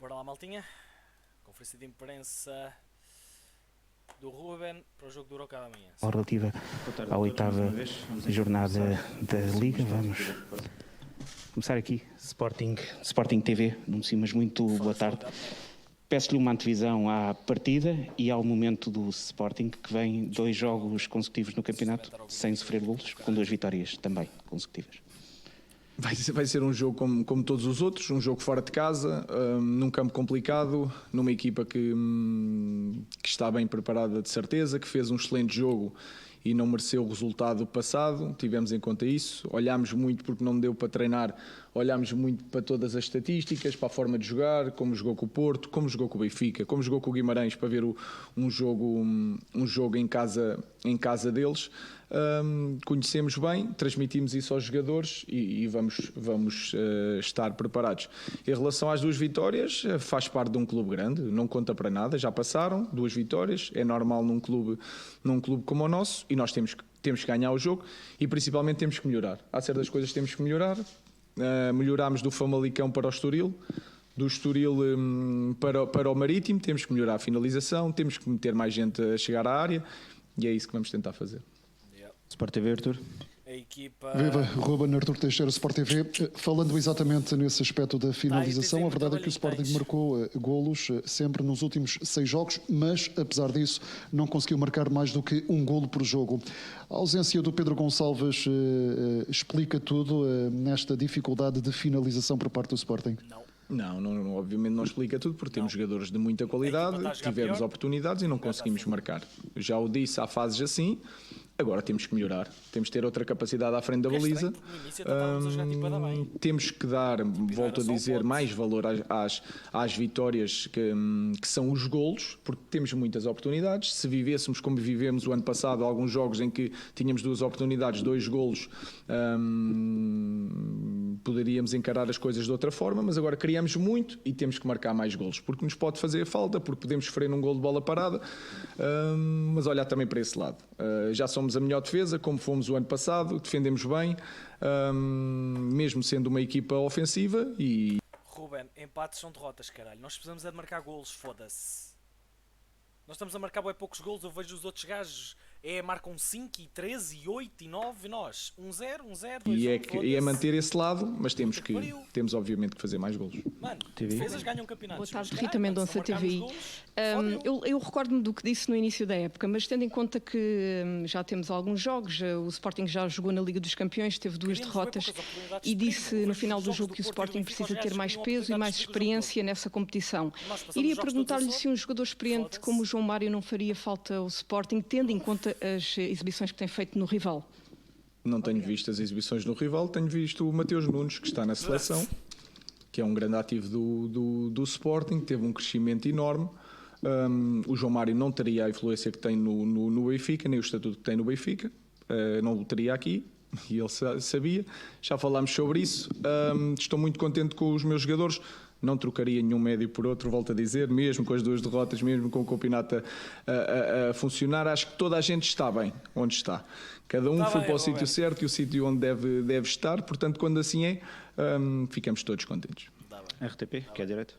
Bora lá, maltinha. Conferência de imprensa do Ruben para o jogo do Urocaba amanhã. Relativa à oitava jornada da Liga. Vamos começar aqui. Sporting TV, Nuno Simas, muito boa tarde. Peço-lhe uma antevisão à partida e ao momento do Sporting, que vem 2 jogos consecutivos no campeonato, sem sofrer golos, com 2 vitórias também consecutivas. Vai ser um jogo como todos os outros, um jogo fora de casa, num campo complicado, numa equipa que está bem preparada de certeza, que fez um excelente jogo e não mereceu o resultado passado. Tivemos em conta isso, olhámos muito porque não deu para treinar, olhámos muito para todas as estatísticas, para a forma de jogar, como jogou com o Porto, como jogou com o Benfica, como jogou com o Guimarães, para ver um jogo em casa deles. Conhecemos bem, transmitimos isso aos jogadores e vamos estar preparados. Em relação às 2 vitórias, faz parte de um clube grande, não conta para nada, já passaram 2 vitórias, é normal num clube como o nosso, e nós temos que ganhar o jogo e principalmente temos que melhorar. Há certas coisas que temos que melhorar. Melhorámos do Famalicão para o Estoril, do Estoril para o Marítimo, temos que melhorar a finalização, temos que meter mais gente a chegar à área e é isso que vamos tentar fazer. Sport TV, Arthur. A equipa... Viva, Ruben, Arthur Teixeira, Sport TV. Falando exatamente nesse aspecto da finalização, a verdade é que o Sporting marcou golos sempre nos últimos 6 jogos, mas, apesar disso, não conseguiu marcar mais do que 1 golo por jogo. A ausência do Pedro Gonçalves explica tudo nesta dificuldade de finalização por parte do Sporting? Não, obviamente não explica tudo, porque temos jogadores de muita qualidade, tivemos oportunidades e não conseguimos marcar. Já o disse, há fases assim. Agora temos que melhorar, temos que ter outra capacidade à frente da baliza, temos que dar, volto a dizer, mais valor às vitórias que são os golos, porque temos muitas oportunidades. Se vivêssemos como vivemos o ano passado, alguns jogos em que tínhamos 2 oportunidades, 2 golos, poderíamos encarar as coisas de outra forma, mas agora criamos muito e temos que marcar mais golos, porque nos pode fazer falta, porque podemos sofrer um golo de bola parada, mas olhar também para esse lado. Já somos a melhor defesa, como fomos o ano passado, defendemos bem, mesmo sendo uma equipa ofensiva. E Ruben, empates são derrotas, caralho. Nós precisamos é de marcar golos, foda-se. Nós estamos a marcar bem poucos golos, eu vejo os outros gajos marcam 5 e 13 e 8 e 9 e nós 1-0, 1-0, 2-1. E é manter esse lado, mas temos obviamente que fazer mais golos. Mano, defesas ganham campeonatos. Boa tarde, Rita Mendonça, TVI. Eu recordo-me do que disse no início da época, mas tendo em conta que já temos alguns jogos, o Sporting já jogou na Liga dos Campeões, teve 2 derrotas e disse no final do jogo que o Sporting precisa ter mais peso e mais experiência nessa competição. Iria perguntar-lhe se um jogador experiente como o João Mário não faria falta ao Sporting, tendo em conta as exibições que tem feito no rival. Não tenho visto as exibições no rival, tenho visto o Mateus Nunes, que está na seleção, que é um grande ativo do Sporting, teve um crescimento enorme. O João Mário não teria a influência que tem no Benfica, nem o estatuto que tem no Benfica, não o teria aqui, e ele sabia. Já falámos sobre isso. Estou muito contente com os meus jogadores. Não trocaria nenhum médio por outro, volto a dizer, mesmo com as 2 derrotas, mesmo com o campeonato a funcionar. Acho que toda a gente está bem onde está. Cada um foi para o sítio certo e o sítio onde deve estar. Portanto, quando assim é, ficamos todos contentes. RTP, que é direito.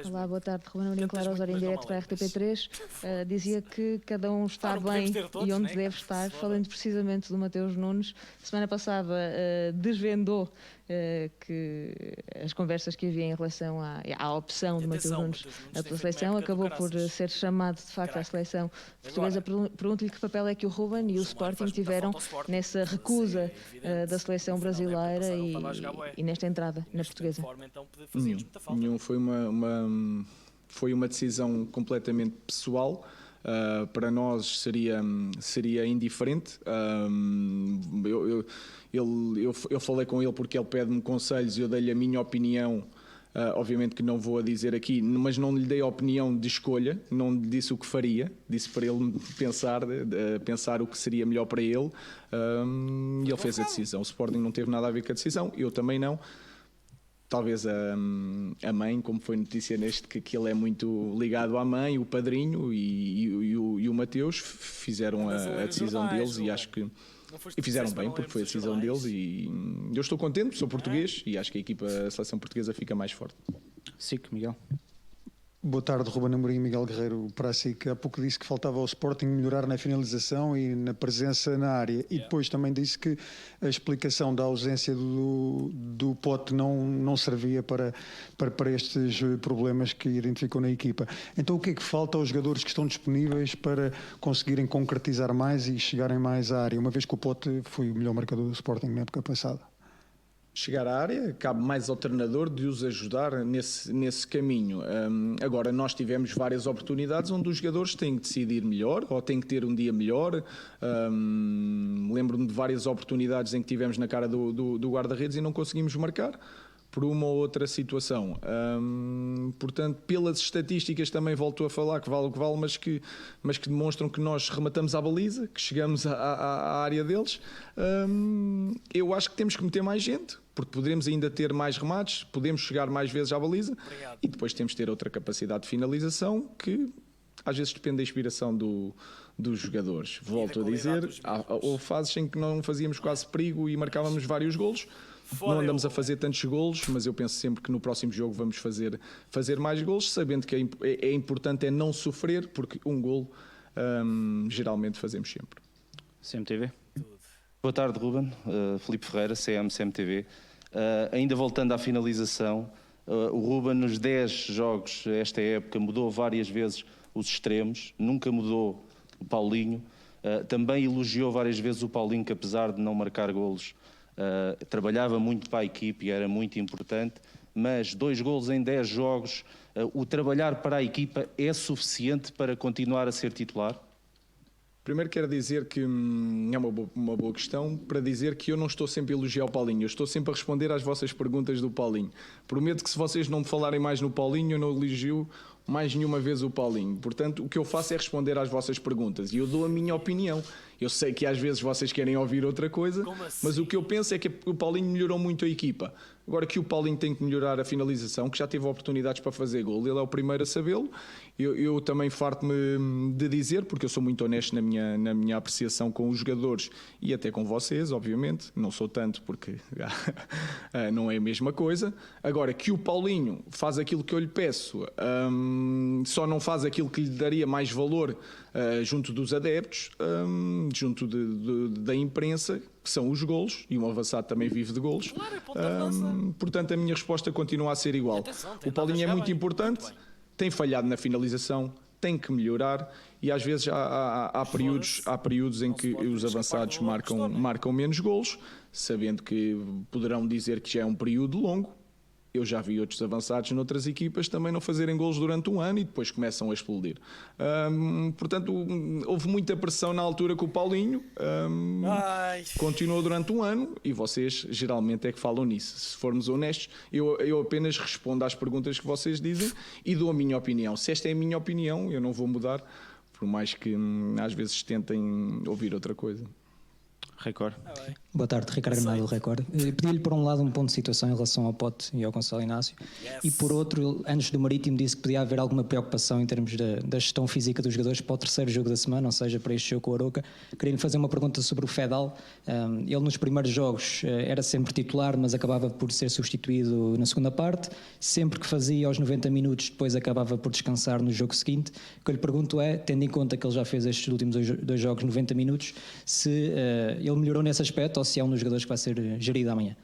Olá, boa tarde. Ruben Amorim Claro, Osório em direto para a RTP3. Dizia que cada um está bem e onde deve estar, falando precisamente do Mateus Nunes. Semana passada desvendou que as conversas que havia em relação à opção de Mateus Nunes pela seleção, acabou por ser chamado de facto à seleção portuguesa. Pergunto-lhe que papel é que o Ruben e o Sporting tiveram nessa recusa da seleção brasileira e nesta entrada na portuguesa. Nenhum. Foi uma decisão completamente pessoal. Para nós seria indiferente. Eu falei com ele porque ele pede-me conselhos e eu dei-lhe a minha opinião. Obviamente que não vou a dizer aqui, mas não lhe dei a opinião de escolha, não lhe disse o que faria, disse para ele pensar o que seria melhor para ele, e ele fez a decisão. O Sporting não teve nada a ver com a decisão, eu também não. Talvez a mãe, como foi notícia neste, que ele é muito ligado à mãe, o padrinho e o Mateus fizeram a decisão deles e acho que e fizeram bem, porque foi a decisão deles e eu estou contente, sou português e acho que a seleção portuguesa fica mais forte. SIC, Miguel. Boa tarde, Ruben Amorim e Miguel Guerreiro para a SIC. Há pouco disse que faltava ao Sporting melhorar na finalização e na presença na área. E depois também disse que a explicação da ausência do Pote não servia para estes problemas que identificou na equipa. Então o que é que falta aos jogadores que estão disponíveis para conseguirem concretizar mais e chegarem mais à área, uma vez que o Pote foi o melhor marcador do Sporting na época passada? Chegar à área, cabe mais ao treinador de os ajudar nesse caminho. Agora, nós tivemos várias oportunidades onde os jogadores têm que decidir melhor ou têm que ter um dia melhor. Lembro-me de várias oportunidades em que tivemos na cara do guarda-redes e não conseguimos marcar por uma ou outra situação. Portanto, pelas estatísticas também volto a falar que vale o que vale, mas que demonstram que nós rematamos à baliza, que chegamos à área deles. Eu acho que temos que meter mais gente, porque poderemos ainda ter mais remates, podemos chegar mais vezes à baliza. Obrigado. E depois temos que ter outra capacidade de finalização que às vezes depende da inspiração dos jogadores. Volto a dizer, houve fases em que não fazíamos quase perigo e marcávamos vários golos. Não andamos a fazer tantos golos, mas eu penso sempre que no próximo jogo vamos fazer mais golos, sabendo que é importante não sofrer, porque um golo geralmente fazemos sempre. CMTV. Boa tarde, Ruben. Filipe Ferreira, CMTV. Ainda voltando à finalização, o Ruben nos 10 jogos esta época mudou várias vezes os extremos, nunca mudou o Paulinho. Também elogiou várias vezes o Paulinho, que apesar de não marcar golos, trabalhava muito para a equipe e era muito importante, mas 2 golos em 10 jogos, o trabalhar para a equipa é suficiente para continuar a ser titular? Primeiro quero dizer que é uma boa questão para dizer que eu não estou sempre a elogiar o Paulinho, eu estou sempre a responder às vossas perguntas do Paulinho. Prometo que se vocês não me falarem mais no Paulinho, eu não elogio mais nenhuma vez o Paulinho. Portanto, o que eu faço é responder às vossas perguntas e eu dou a minha opinião. Eu sei que às vezes vocês querem ouvir outra coisa, mas o que eu penso é que o Paulinho melhorou muito a equipa. Agora que o Paulinho tem que melhorar a finalização, que já teve oportunidades para fazer gol, ele é o primeiro a sabê-lo. Eu também farto-me de dizer, porque eu sou muito honesto na minha apreciação com os jogadores e até com vocês, obviamente. Não sou tanto porque não é a mesma coisa. Agora, que o Paulinho faz aquilo que eu lhe peço, só não faz aquilo que lhe daria mais valor junto dos adeptos, junto da imprensa, que são os golos, e um avançado também vive de golos. Portanto, a minha resposta continua a ser igual. O Paulinho é muito importante, tem falhado na finalização, tem que melhorar, e às vezes há períodos em que os avançados marcam menos golos, sabendo que poderão dizer que já é um período longo. Eu já vi outros avançados noutras equipas também não fazerem golos durante um ano e depois começam a explodir. Portanto, houve muita pressão na altura com o Paulinho. Continuou durante um ano e vocês geralmente é que falam nisso. Se formos honestos, eu apenas respondo às perguntas que vocês dizem e dou a minha opinião. Se esta é a minha opinião, eu não vou mudar, por mais que às vezes tentem ouvir outra coisa. Record. Boa tarde, Ricardo Granado do Record. Pedi-lhe por um lado um ponto de situação em relação ao Pote e ao Gonçalo Inácio, e por outro, antes do Marítimo, disse que podia haver alguma preocupação em termos da gestão física dos jogadores para o terceiro jogo da semana, ou seja, para este jogo com o Arouca. Queria-lhe fazer uma pergunta sobre o Fedal. Ele nos primeiros jogos era sempre titular, mas acabava por ser substituído na segunda parte. Sempre que fazia aos 90 minutos, depois acabava por descansar no jogo seguinte. O que eu lhe pergunto é, tendo em conta que ele já fez estes últimos 2 jogos 90 minutos, se ele melhorou nesse aspecto ou se é um dos jogadores que vai ser gerido amanhã?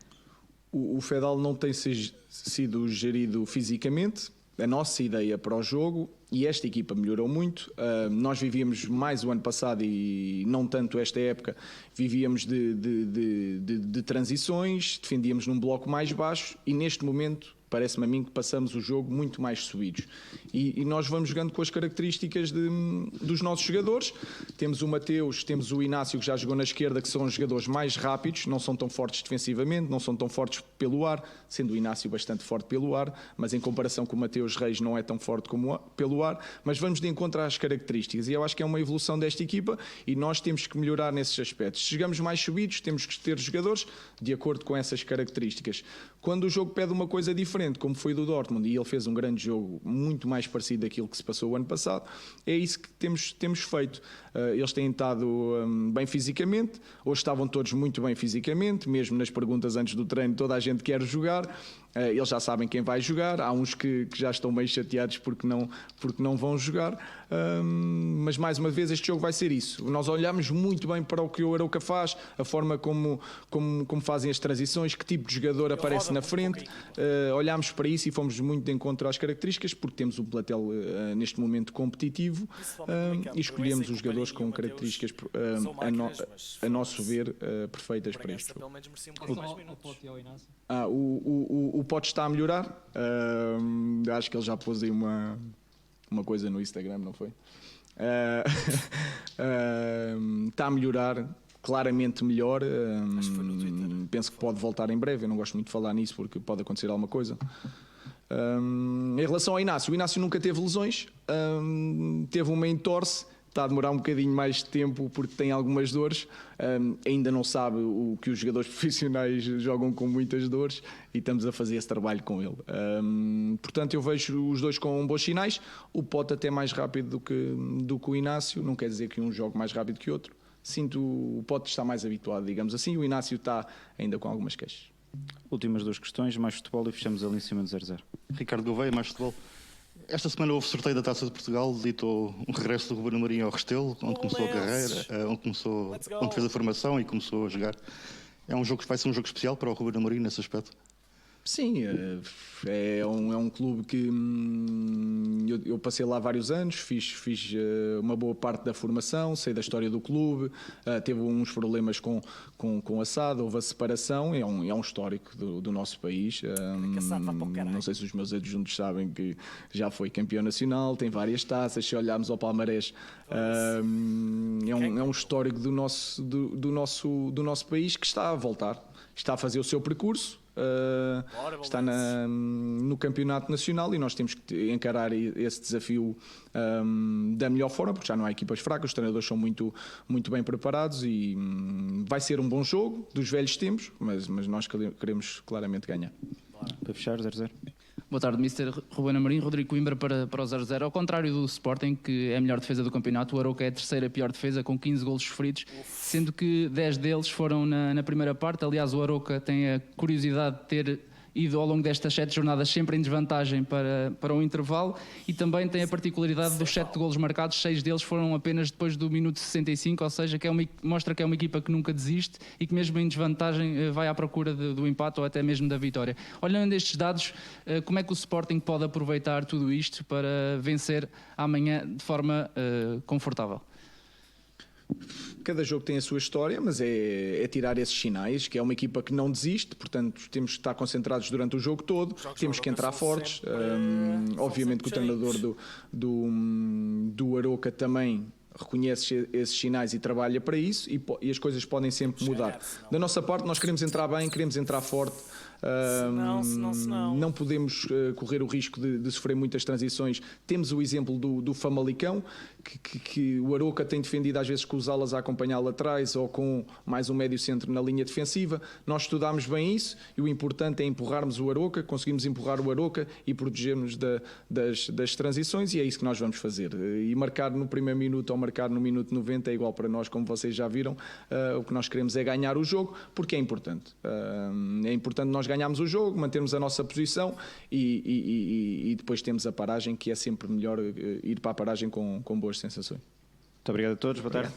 O Fedal não tem sido gerido fisicamente. A nossa ideia para o jogo, e esta equipa melhorou muito, nós vivíamos mais o ano passado e não tanto esta época, vivíamos de transições, defendíamos num bloco mais baixo e neste momento parece-me a mim que passamos o jogo muito mais subidos. E nós vamos jogando com as características dos nossos jogadores. Temos o Mateus, temos o Inácio, que já jogou na esquerda, que são os jogadores mais rápidos, não são tão fortes defensivamente, não são tão fortes pelo ar, sendo o Inácio bastante forte pelo ar, mas em comparação com o Mateus Reis não é tão forte como pelo ar, mas vamos de encontro às características. E eu acho que é uma evolução desta equipa e nós temos que melhorar nesses aspectos. Se chegamos mais subidos, temos que ter jogadores de acordo com essas características. Quando o jogo pede uma coisa diferente, como foi do Dortmund, e ele fez um grande jogo muito mais parecido daquilo que se passou o ano passado, é isso que temos feito. Eles têm estado bem fisicamente, hoje estavam todos muito bem fisicamente, mesmo nas perguntas antes do treino toda a gente quer jogar, Eles já sabem quem vai jogar, há uns que já estão meio chateados porque não vão jogar, mas mais uma vez este jogo vai ser isso. Nós olhamos muito bem para o que o Arouca faz, a forma como fazem as transições, que tipo de jogador aparece na frente, olhámos para isso e fomos muito de encontro às características, porque temos um plantel neste momento competitivo e escolhemos os jogadores com características a nosso ver perfeitas para este jogo. O Pote está a melhorar. Acho que ele já pôs aí uma coisa no Instagram, não foi? Está a melhorar, claramente melhor. Penso que pode voltar em breve. Eu não gosto muito de falar nisso porque pode acontecer alguma coisa. Em relação ao Inácio, o Inácio nunca teve lesões, teve uma entorse. Está a demorar um bocadinho mais de tempo porque tem algumas dores, ainda não sabe o que os jogadores profissionais jogam com muitas dores e estamos a fazer esse trabalho com ele. Portanto, eu vejo os dois com bons sinais. O Pote até mais rápido do que o Inácio, não quer dizer que um jogue mais rápido que o outro. Sinto o Pote está mais habituado, digamos assim, o Inácio está ainda com algumas queixas. Últimas duas questões, mais futebol e fechamos ali em cima de 0-0. Ricardo Gouveia, mais futebol. Esta semana houve sorteio da Taça de Portugal, ditou o regresso do Ruben Amorim ao Restelo, onde começou a carreira, onde fez a formação e começou a jogar. Vai ser um jogo especial para o Ruben Amorim nesse aspecto? Sim, é um clube que eu passei lá vários anos, fiz uma boa parte da formação, sei da história do clube, teve uns problemas com a SAD, houve a separação, é um histórico do nosso país. Não sei se os meus adjuntos sabem que já foi campeão nacional, tem várias taças, se olharmos ao palmarés, é um histórico do nosso país que está a voltar, está a fazer o seu percurso. Está no campeonato nacional e nós temos que encarar esse desafio da melhor forma, porque já não há equipas fracas, os treinadores são muito, muito bem preparados e vai ser um bom jogo dos velhos tempos, mas nós queremos claramente ganhar. Para fechar, 0-0. Boa tarde, Mr. Ruben Amorim. Rodrigo Coimbra para o 0-0. Ao contrário do Sporting, que é a melhor defesa do campeonato, o Arouca é a terceira pior defesa, com 15 golos sofridos, sendo que 10 deles foram na primeira parte. Aliás, o Arouca tem a curiosidade de ter ido ao longo destas 7 jornadas sempre em desvantagem para um intervalo e também tem a particularidade dos 7 golos marcados, 6 deles foram apenas depois do minuto 65, ou seja, mostra que é uma equipa que nunca desiste e que mesmo em desvantagem vai à procura do empate ou até mesmo da vitória. Olhando estes dados, como é que o Sporting pode aproveitar tudo isto para vencer amanhã de forma confortável? Cada jogo tem a sua história, mas é tirar esses sinais, que é uma equipa que não desiste, portanto temos que estar concentrados durante o jogo todo, temos que entrar fortes. Obviamente que o treinador do Arouca também reconhece esses sinais e trabalha para isso e as coisas podem sempre mudar. Da nossa parte nós queremos entrar bem, queremos entrar forte. Não podemos correr o risco de sofrer muitas transições. Temos o exemplo do Famalicão, que o Arouca tem defendido às vezes com os alas a acompanhá-lo atrás ou com mais um médio centro na linha defensiva. Nós estudámos bem isso e o importante é empurrarmos o Arouca, conseguimos empurrar o Arouca e protegermos das transições e é isso que nós vamos fazer. E marcar no primeiro minuto ou marcar no minuto 90 é igual para nós, como vocês já viram. O que nós queremos é ganhar o jogo porque é importante. É importante nós ganharmos o jogo, mantermos a nossa posição e depois temos a paragem, que é sempre melhor ir para a paragem com boas sensações. Muito obrigado a todos, boa tarde.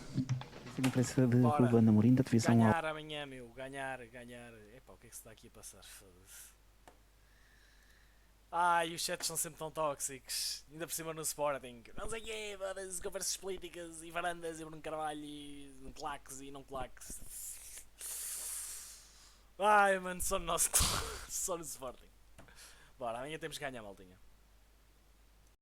A imprensa de Ruben Amorim da divisão ganhar amanhã, meu, ganhar. Epá, o que é que se está aqui a passar? Foda-se. Ai, os chats são sempre tão tóxicos, ainda por cima no Sporting. Não sei o quê, as conversas políticas e varandas e Bruno Carvalho e claques e não claques. Ai, mano, só no nosso só no Sporting. Bora, amanhã temos que ganhar, maltinha.